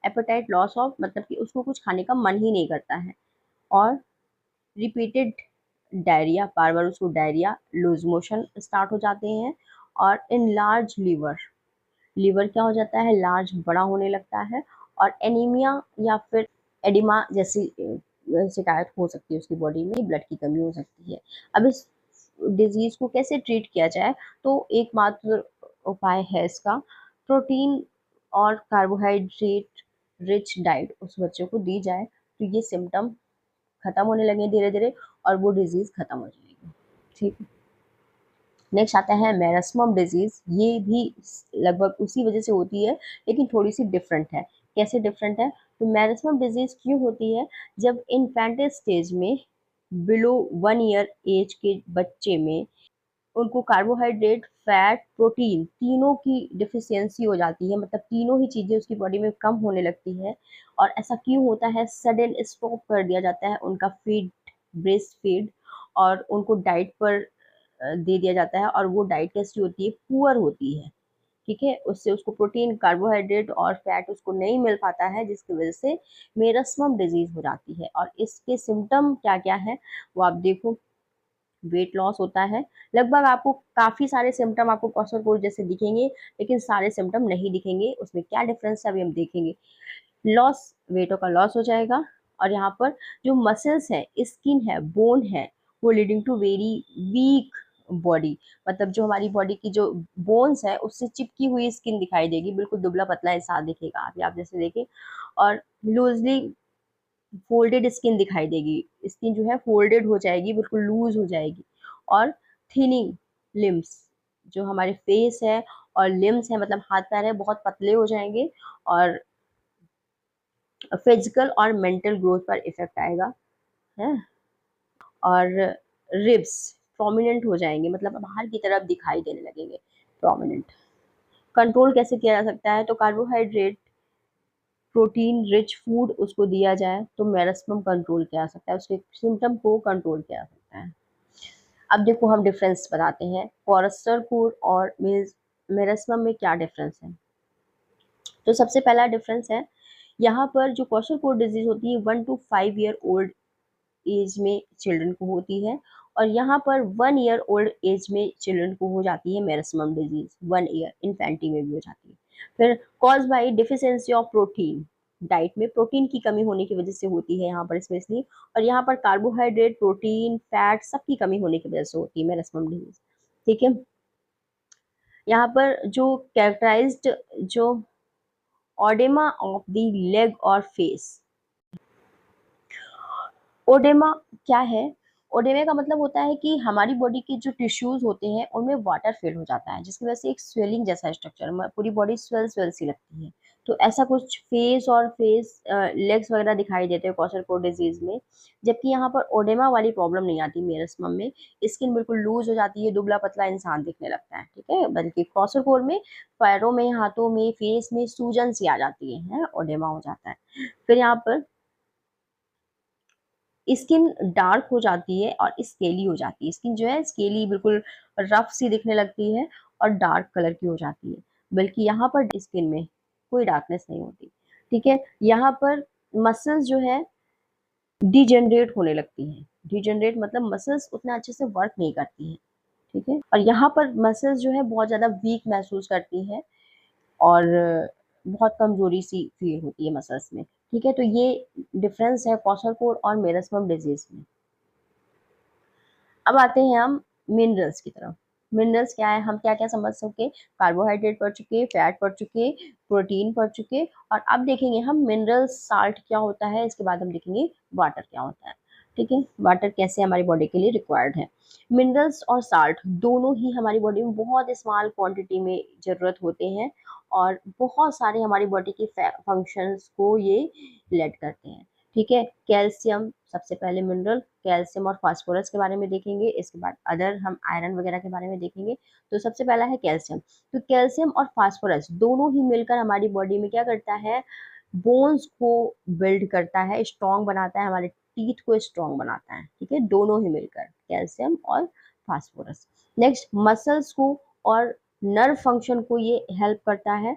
apatite loss of मतलब कि उसको कुछ खाने का मन ही नहीं करता है, और रिपीटेड डायरिया, बार बार उसको डायरिया, लूज मोशन स्टार्ट हो जाते हैं, और इन लार्ज लीवर, लीवर क्या हो जाता है, लार्ज बड़ा होने लगता है, और एनीमिया या फिर एडिमा जैसी शिकायत हो सकती है उसकी बॉडी में, ब्लड की कमी हो सकती है। अब इस डिजीज को कैसे ट्रीट किया जाए, तो एकमात्र उपाय है इसका, प्रोटीन और कार्बोहाइड्रेट रिच डाइट उस बच्चे को दी जाए तो ये सिम्टम खत्म होने लगे धीरे धीरे, और वो डिजीज खत्म हो जाएगी। ठीक, नेक्स्ट आता है मेरस्मम डिजीज, ये भी लगभग उसी वजह से होती है लेकिन थोड़ी सी डिफरेंट है। कैसे डिफरेंट है, तो मेरस्मम डिजीज क्यों होती है, जब इन्फेंटल स्टेज में बिलो 1 ईयर एज के बच्चे में उनको कार्बोहाइड्रेट फैट प्रोटीन तीनों की डिफिशियंसी हो जाती है, मतलब तीनों ही चीज़ें उसकी बॉडी में कम होने लगती है। और ऐसा क्यों होता है, सडन स्टॉप कर दिया जाता है उनका फीड, ब्रेस्ट फीड, और उनको डाइट पर दे दिया जाता है, और वो डाइट कैसी होती है, पुअर होती है। ठीक है, उससे उसको प्रोटीन कार्बोहाइड्रेट और फैट उसको नहीं मिल पाता है, जिसकी वजह से मेरस्मम डिजीज हो जाती है। और इसके सिम्टम क्या क्या है वो आप देखो, वेट लॉस होता है, लगभग आपको काफी सारे सिम्टम आपको क्वाशरकोर जैसे दिखेंगे लेकिन सारे सिम्टम नहीं दिखेंगे, उसमें क्या डिफरेंस है अभी हम देखेंगे। लॉस, वेटों का लॉस हो जाएगा, और यहाँ पर जो मसल्स है, स्किन है, बोन है, वो leading to very weak body, मतलब जो हमारी बॉडी की जो बोन्स है उससे चिपकी हुई स्किन दिखाई देगी, बिल्कुल दुबला पतला इंसान दिखेगा अभी आप जैसे देखें, और लूजली फोल्डेड स्किन दिखाई देगी, स्किन जो है फोल्डेड हो जाएगी, बिल्कुल लूज हो जाएगी, और थिनिंग लिम्स, जो हमारे फेस है और लिम्स है मतलब हाथ पैर है बहुत पतले हो जाएंगे, और फिजिकल और मेंटल ग्रोथ पर इफेक्ट आएगा है, और रिब्स प्रोमिनेंट हो जाएंगे, मतलब बाहर की तरफ दिखाई देने लगेंगे, प्रोमिनेंट। कंट्रोल कैसे किया जा सकता है, तो कार्बोहाइड्रेट प्रोटीन रिच फूड उसको दिया जाए तो मेरस्मम कंट्रोल किया जा सकता है, उसके सिम्टम को कंट्रोल किया जा सकता है। अब देखो हम डिफरेंस बताते हैं, क्वाशरकोर और मेरस्मम में क्या डिफरेंस है। तो सबसे पहला डिफरेंस है, यहाँ पर जो क्वाशरकोर डिजीज होती है 1 to 5 ईयर ओल्ड एज में चिल्ड्रन को होती है, और यहाँ पर 1 ईयर ओल्ड एज में चिल्ड्रन को हो जाती है मेरस्मम डिजीज, 1 ईयर इन्फेंटी में भी हो जाती है। फिर cause by deficiency of protein, diet में प्रोटीन की कमी होने की वजह से होती है यहाँ पर स्पेशली, और यहाँ पर कार्बोहाइड्रेट प्रोटीन फैट सबकी कमी होने की वजह से होती है मेरस्मम डिजीज। ठीक है, यहाँ पर जो कैरेक्टराइज्ड जो ऑडेमा ऑफ द लेग और फेस, ओडेमा क्या है? ओडेमा का मतलब होता है कि हमारी बॉडी के जो टिश्यूज होते हैं उनमें वाटर फिल हो जाता है, जिसकी वजह से एक स्वेलिंग जैसा स्ट्रक्चर, पूरी बॉडी स्वेल स्वेल सी लगती है। तो ऐसा कुछ फेस और फेस लेग्स वगैरह दिखाई देते हैं क्वाशरकोर डिजीज में। जबकि यहाँ पर ओडेमा वाली प्रॉब्लम नहीं आती मेरस्मम में। स्किन बिल्कुल लूज हो जाती है, दुबला पतला इंसान दिखने लगता है, ठीक है। बल्कि क्वाशरकोर में पैरों में, हाथों में, फेस में सूजन सी आ जाती है, ओडेमा हो जाता है। फिर यहाँ पर स्किन डार्क हो जाती है और स्केली हो जाती है। स्किन जो है स्केली, बिल्कुल रफ सी दिखने लगती है और डार्क कलर की हो जाती है। बल्कि यहाँ पर स्किन में कोई डार्कनेस नहीं होती, ठीक है। यहाँ पर मसल्स जो है डिजेनरेट होने लगती हैं। डिजेनरेट मतलब मसल्स उतना अच्छे से वर्क नहीं करती हैं, ठीक है। और यहाँ पर मसल्स जो है बहुत ज़्यादा वीक महसूस करती हैं और बहुत कमजोरी सी फील होती है मसल्स में, ठीक है। तो ये डिफरेंस है क्वाशरकोर और मेरस्मम डिजीज में। अब आते हैं हम मिनरल्स की तरफ। मिनरल्स क्या है, हम क्या क्या समझ सके? कार्बोहाइड्रेट पढ़ चुके, फैट पढ़ चुके, प्रोटीन पढ़ चुके, और अब देखेंगे हम मिनरल साल्ट क्या होता है। इसके बाद हम देखेंगे वाटर क्या होता है, ठीक है। वाटर कैसे हमारी बॉडी के लिए रिक्वायर्ड है। मिनरल्स और साल्ट दोनों ही हमारी बॉडी में बहुत स्मॉल क्वांटिटी में जरूरत होते हैं और बहुत सारे हमारी बॉडी के फंक्शंस को ये लेड करते हैं, ठीक है। कैल्शियम सबसे पहले मिनरल, कैल्शियम और फास्फोरस के बारे में देखेंगे। इसके बाद अदर हम आयरन वगैरह के बारे में देखेंगे। तो सबसे पहला है कैल्शियम। तो कैल्शियम और फास्फोरस दोनों ही मिलकर हमारी बॉडी में क्या करता है? बोन्स को बिल्ड करता है, स्ट्रॉन्ग बनाता है, हमारे टीथ को स्ट्रॉन्ग बनाता है, ठीक है। दोनों ही मिलकर, कैल्शियम और फास्फोरस। नेक्स्ट, मसल्स को और नर्व फंक्शन को ये हेल्प करता है।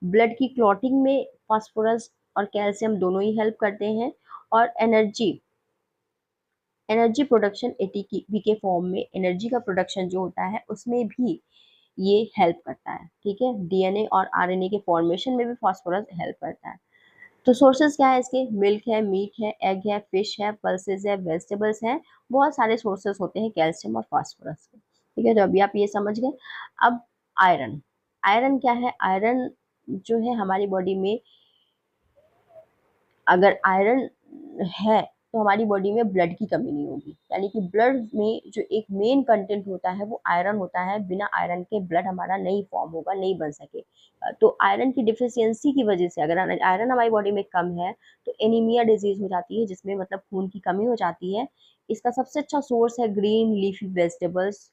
ब्लड की क्लॉटिंग में फास्फोरस और कैल्शियम दोनों ही हेल्प करते हैं। और एनर्जी, एनर्जी प्रोडक्शन एटीपी के फॉर्म में एनर्जी का प्रोडक्शन जो होता है उसमें भी ये हेल्प करता है, ठीक है। डीएनए और आरएनए के फॉर्मेशन में भी फास्फोरस हेल्प करता है। तो सोर्सेज क्या है इसके? मिल्क है, मीट है, एग है, फिश है, पल्सेस है, वेजिटेबल्स हैं। बहुत सारे सोर्सेज होते हैं कैल्शियम और फास्फोरस के, ठीक है। तो अभी आप ये समझ गए। अब आयरन, आयरन क्या है? आयरन जो है हमारी बॉडी में, अगर आयरन है तो हमारी बॉडी में ब्लड की कमी नहीं होगी। यानी कि ब्लड में जो एक मेन कंटेंट होता है वो आयरन होता है। बिना आयरन के ब्लड हमारा नहीं फॉर्म होगा, नहीं बन सके। तो आयरन की डिफिशियंसी की वजह से, अगर आयरन हमारी बॉडी में कम है तो एनीमिया डिजीज हो जाती है, जिसमें मतलब खून की कमी हो जाती है। इसका सबसे अच्छा सोर्स है ग्रीन लीफी वेजिटेबल्स,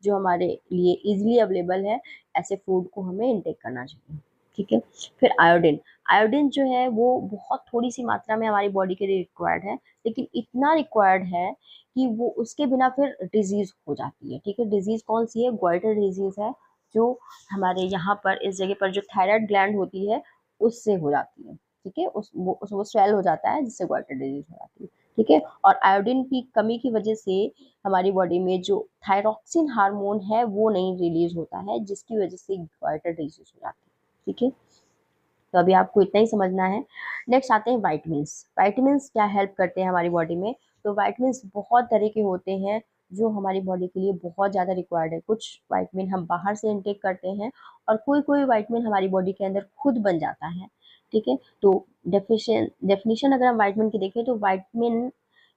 जो हमारे लिए इजिली अवेलेबल है। ऐसे फूड को हमें इनटेक करना चाहिए, ठीक है। फिर आयोडीन, आयोडीन जो है वो बहुत थोड़ी सी मात्रा में हमारी बॉडी के लिए रिक्वायर्ड है, लेकिन इतना रिक्वायर्ड है कि वो उसके बिना फिर डिजीज हो जाती है, ठीक है। डिजीज कौन सी है? ग्वाइटर डिजीज है, जो हमारे यहाँ पर इस जगह पर जो थायराइड ग्लैंड होती है उससे हो जाती है, ठीक है। वो स्वेल हो जाता है, जिससे ग्वाइटर डिजीज हो जाती है, ठीक है। और आयोडीन की कमी की वजह से हमारी बॉडी में जो थायरॉक्सिन हार्मोन है वो नहीं रिलीज होता है, जिसकी वजह से ग्वाइटर डिजीज हो जाती है, ठीक है। तो अभी आपको इतना ही समझना है। नेक्स्ट आते हैं वाइटमिन्स। वाइटमिन्स क्या हेल्प करते हैं हमारी बॉडी में? तो वाइटमिन्स बहुत तरह के होते हैं जो हमारी बॉडी के लिए बहुत ज़्यादा रिक्वायर्ड है। कुछ वाइटमिन हम बाहर से इनटेक करते हैं और कोई कोई वाइटमिन हमारी बॉडी के अंदर खुद बन जाता है, ठीक है। तो डेफिनेशन अगर हम वाइटमिन की देखें तो vitamin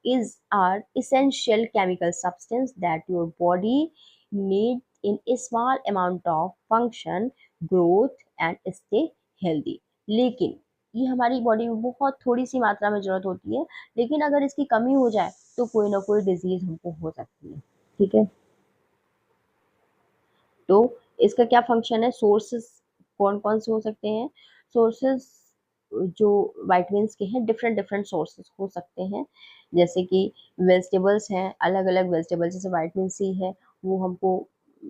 is are essential chemical substance that your body need in a small amount of function, growth and stay healthy। लेकिन ये हमारी बॉडी में बहुत थोड़ी सी मात्रा में जरूरत होती है, लेकिन अगर इसकी कमी हो जाए तो कोई ना कोई डिजीज हमको हो सकती है, ठीक है। तो इसका क्या फंक्शन है? सोर्सेस कौन कौन से हो सकते हैं? सोर्सेस जो वाइटमिन्स के हैं, डिफरेंट डिफरेंट सोर्सेस हो सकते हैं। जैसे कि वेजिटेबल्स हैं, अलग अलग वेजिटेबल्स, जैसे वाइटमिन सी है वो हमको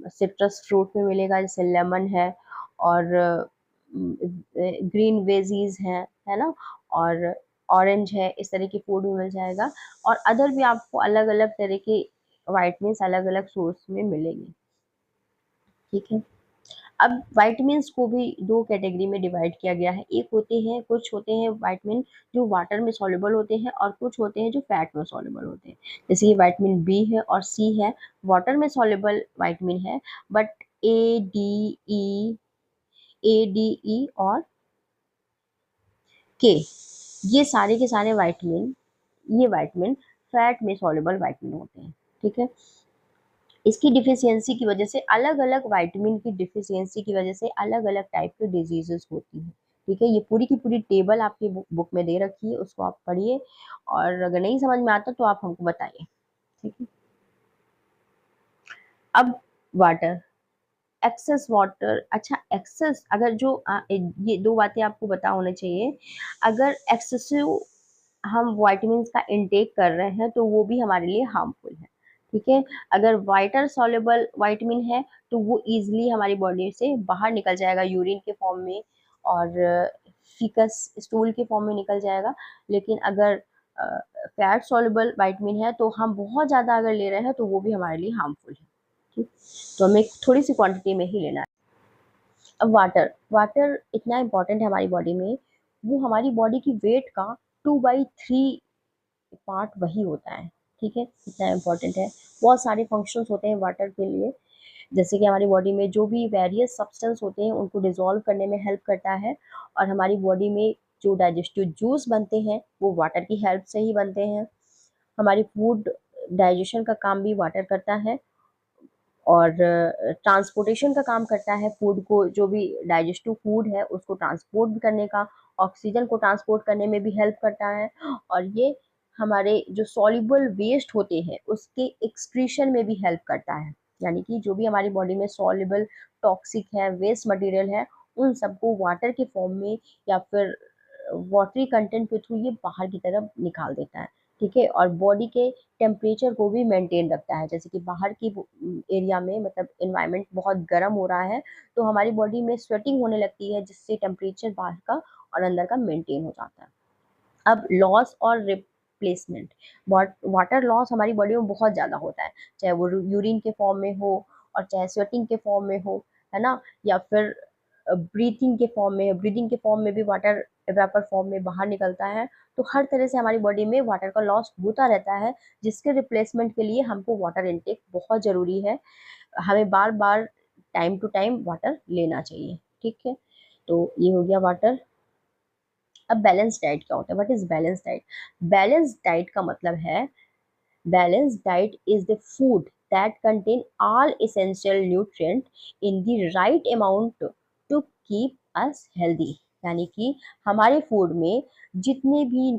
सिट्रस फ्रूट में मिलेगा, जैसे लेमन है, और ग्रीन वेजीज हैं, है ना, और ऑरेंज है, इस तरह की फूड में मिल जाएगा। और अदर भी आपको अलग अलग तरह के वाइटमिन अलग अलग सोर्स में मिलेंगे, ठीक है। अब विटामिन्स को भी दो कैटेगरी में डिवाइड किया गया है। एक होते हैं, कुछ होते हैं विटामिन जो वाटर में सॉल्युबल होते हैं, और कुछ होते हैं जो फैट में सॉल्युबल होते हैं। जैसे ये विटामिन बी है और सी है, वाटर में सॉल्युबल विटामिन है। बट ए डी ई और के, ये सारे के सारे विटामिन, ये विटामिन फैट में सॉल्युबल विटामिन होते हैं। ठीक है, इसकी डिफिशियंसी की वजह से अलग अलग विटामिन की डिफिशियंसी की वजह से अलग अलग टाइप के डिजीजेस होती हैं। ठीक है, ये पूरी की पूरी टेबल आपकी बुक में दे रखी है, उसको आप पढ़िए और अगर नहीं समझ में आता तो आप हमको बताइए। ठीक है, अब वाटर, एक्सेस वाटर। अच्छा, एक्सेस अगर जो ये दो बातें आपको पता होने चाहिए। अगर एक्सेसिव हम विटामिन्स का इनटेक कर रहे हैं तो वो भी हमारे लिए हार्मफुल है। ठीक है, अगर वाटर सॉल्युबल विटामिन है तो वो इजीली हमारी बॉडी से बाहर निकल जाएगा यूरिन के फॉर्म में और फीकस स्टूल के फॉर्म में निकल जाएगा। लेकिन अगर फैट सॉल्युबल विटामिन है तो हम बहुत ज़्यादा अगर ले रहे हैं तो वो भी हमारे लिए हार्मफुल है। ठीक, तो हमें थोड़ी सी क्वांटिटी में ही लेना है। अब वाटर, वाटर इतना इम्पोर्टेंट है हमारी बॉडी में, वो हमारी बॉडी की वेट का 2/3 पार्ट वही होता है। ठीक है, इतना इम्पोर्टेंट है। बहुत सारे फंक्शंस होते हैं वाटर के लिए, जैसे कि हमारी बॉडी में जो भी वेरियस सब्सटेंस होते हैं उनको डिसॉल्व करने में हेल्प करता है और हमारी बॉडी में जो डाइजेस्टिव जूस बनते हैं वो वाटर की हेल्प से ही बनते हैं। हमारी फूड डाइजेशन का काम भी वाटर करता है और ट्रांसपोर्टेशन का काम करता है। फूड को, जो भी डाइजेस्टिव फूड है उसको ट्रांसपोर्ट करने का, ऑक्सीजन को ट्रांसपोर्ट करने में भी हेल्प करता है। और ये हमारे जो सॉल्युबल वेस्ट होते हैं उसके एक्सक्रीशन में भी हेल्प करता है। यानी कि जो भी हमारी बॉडी में सॉल्युबल टॉक्सिक है, वेस्ट मटेरियल है, उन सबको वाटर के फॉर्म में या फिर वाटरी कंटेंट के थ्रू ये बाहर की तरफ निकाल देता है। ठीक है, और बॉडी के टेम्परेचर को भी मेंटेन रखता है। जैसे कि बाहर की एरिया में मतलब इन्वायरमेंट बहुत गर्म हो रहा है तो हमारी बॉडी में स्वेटिंग होने लगती है जिससे टेम्परेचर बाहर का और अंदर का मेंटेन हो जाता है। अब लॉस और रिप्लेसमेंट, वाटर लॉस हमारी बॉडी में बहुत ज़्यादा होता है, चाहे वो यूरिन के फॉर्म में हो और चाहे स्वेटिंग के फॉर्म में हो, है ना, या फिर ब्रीथिंग के फॉर्म में, ब्रीदिंग के फॉर्म में भी वाटर वेपर फॉर्म में बाहर निकलता है। तो हर तरह से हमारी बॉडी में वाटर का लॉस होता रहता है, जिसके रिप्लेसमेंट के लिए हमको वाटर इनटेक बहुत ज़रूरी है। हमें बार बार टाइम टू टाइम वाटर लेना चाहिए। ठीक है, तो ये हो गया वाटर। अब बैलेंस डाइट क्या होता है? What is balance diet? Balance diet का मतलब है, balanced diet is the food that contain all essential nutrients in the right amount to keep us healthy। यानी कि हमारे फूड में जितने भी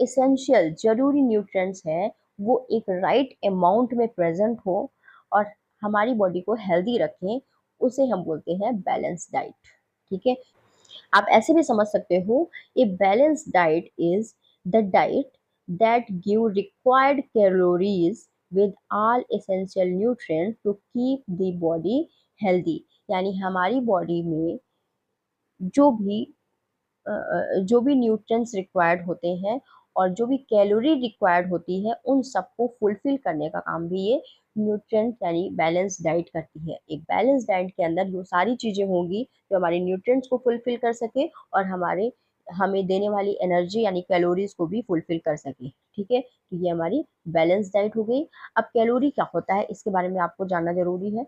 essential जरूरी न्यूट्रिएंट्स हैं वो एक राइट अमाउंट में प्रेजेंट हो और हमारी बॉडी को हेल्दी रखें, उसे हम बोलते हैं बैलेंस डाइट। ठीक है, आप ऐसे भी समझ सकते हो, a balance diet is the diet that give required calories with all essential nutrients to keep the body healthy. यानी हमारी बॉडी में जो भी जो भी न्यूट्रिएंट्स रिक्वायर्ड होते हैं और जो भी कैलोरी रिक्वायर्ड होती है उन सबको फुलफिल करने का काम भी ये न्यूट्रिएंट यानी बैलेंस डाइट करती है। एक बैलेंस डाइट के अंदर वो सारी चीज़ें होंगी जो हमारे न्यूट्रिएंट्स को फुलफिल कर सके और हमारे हमें देने वाली एनर्जी यानी कैलोरीज को भी फुलफिल कर सके। ठीक है, तो ये हमारी बैलेंस डाइट हो गई। अब कैलोरी क्या होता है इसके बारे में आपको जानना जरूरी है।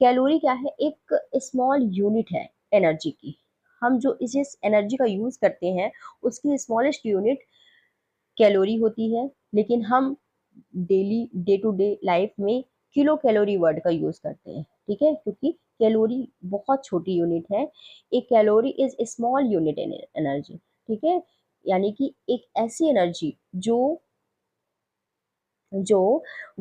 कैलोरी क्या है? एक स्मॉल यूनिट है एनर्जी की। हम जो इस एनर्जी का यूज़ करते हैं उसकी स्मॉलेस्ट यूनिट कैलोरी होती है, लेकिन हम daily day to day life में किलो कैलोरी वर्ड का यूज़ करते हैं। ठीक है, क्योंकि कैलोरी बहुत छोटी यूनिट है। एक calorie is small unit in energy. ठीक है, यानी कि एक ऐसी एनर्जी जो जो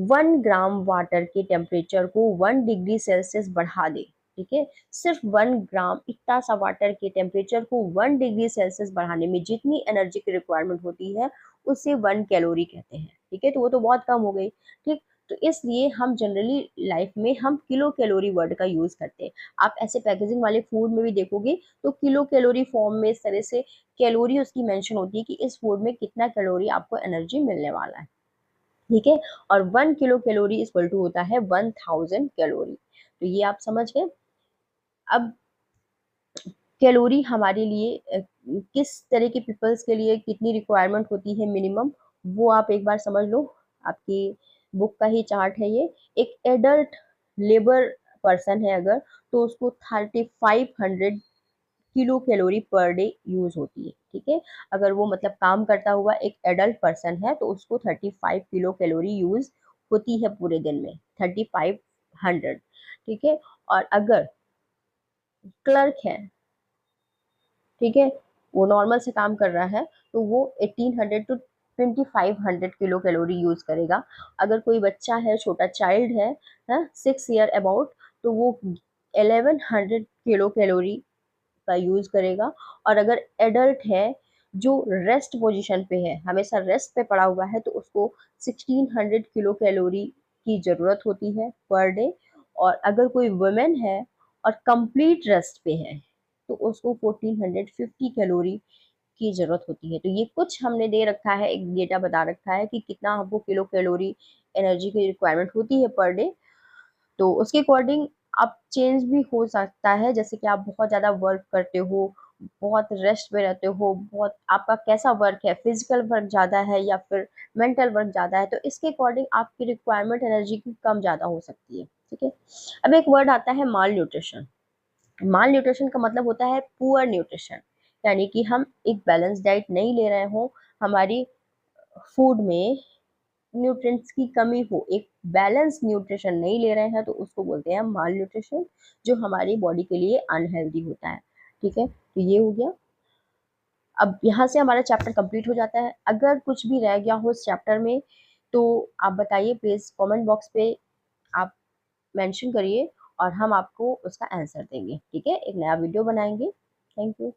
1 ग्राम वाटर के टेम्परेचर को 1 डिग्री सेल्सियस बढ़ा दे। ठीक है, सिर्फ 1 ग्राम इतना सा वाटर के टेम्परेचर को 1 डिग्री सेल्सियस बढ़ाने में जितनी एनर्जी की रिक्वायरमेंट होती है उसे 1 कैलोरी कहते हैं। ठीक है, तो वो तो बहुत कम हो गई। ठीक, तो इसलिए हम जनरली लाइफ में हम किलो कैलोरी वर्ड का यूज करते हैं। आप ऐसे पैकेजिंग वाले फूड में भी देखोगे तो किलो कैलोरी फॉर्म में इस तरह से कैलोरी उसकी मेंशन होती है कि इस फूड में कितना कैलोरी आपको एनर्जी मिलने वाला है। ठीक है, और 1 किलो कैलोरी इक्वल टू होता है 1000 कैलोरी। तो ये आप समझ गए। अब कैलोरी हमारे लिए किस तरह के पीपल्स के लिए कितनी रिक्वायरमेंट होती है मिनिमम, वो आप एक बार समझ लो। आपकी बुक का ही चार्ट है ये। एक एडल्ट लेबर पर्सन है अगर, तो उसको 3500 kilo calorie per day use होती है। ठीक है, अगर वो मतलब काम करता हुआ एक एडल्ट पर्सन है तो उसको 35 किलो कैलोरी यूज होती है पूरे दिन में, 3500। ठीक है, और अगर क्लर्क है, ठीक है, वो नॉर्मल से काम कर रहा है तो वो 1800 टू 2500 किलो कैलोरी यूज करेगा। अगर कोई बच्चा है, छोटा चाइल्ड है 6 ईयर अबाउट, तो वो 1100 किलो कैलोरी का यूज करेगा। और अगर एडल्ट है जो रेस्ट पोजीशन पे है, हमेशा रेस्ट पे पड़ा हुआ है, तो उसको 1600 किलो कैलोरी की जरूरत होती है पर डे। और अगर कोई वुमेन है और कंप्लीट रेस्ट पे है तो उसको 1450 कैलोरी की जरूरत होती है। तो ये कुछ हमने दे रखा है, एक डेटा बता रखा है कि कितना हमको किलो कैलोरी एनर्जी की रिक्वायरमेंट होती है पर डे। तो उसके अकॉर्डिंग आप चेंज भी हो सकता है, जैसे कि आप बहुत ज़्यादा वर्क करते हो, बहुत रेस्ट में रहते हो, बहुत आपका कैसा वर्क है, फिजिकल वर्क ज़्यादा है या फिर मेंटल वर्क ज़्यादा है, तो इसके अकॉर्डिंग आपकी रिक्वायरमेंट एनर्जी की कम ज़्यादा हो सकती है। ठीक है, अब एक वर्ड आता है माल न्यूट्रिशन। माल न्यूट्रिशन का मतलब होता है पुअर न्यूट्रिशन, यानी कि हम एक बैलेंस डाइट नहीं ले रहे हो, हमारी फूड में न्यूट्रिएंट्स की कमी हो, एक बैलेंस न्यूट्रिशन नहीं ले रहे हैं, तो उसको बोलते हैं माल न्यूट्रिशन, जो हमारी बॉडी के लिए अनहेल्दी होता है। ठीक है, तो ये हो गया। अब यहाँ से हमारा चैप्टर कंप्लीट हो जाता है। अगर कुछ भी रह गया हो इस चैप्टर में तो आप बताइए प्लीज, कमेंट बॉक्स पे आप मेंशन करिए और हम आपको उसका आंसर देंगे। ठीक है, एक नया वीडियो बनाएंगे। Thank you.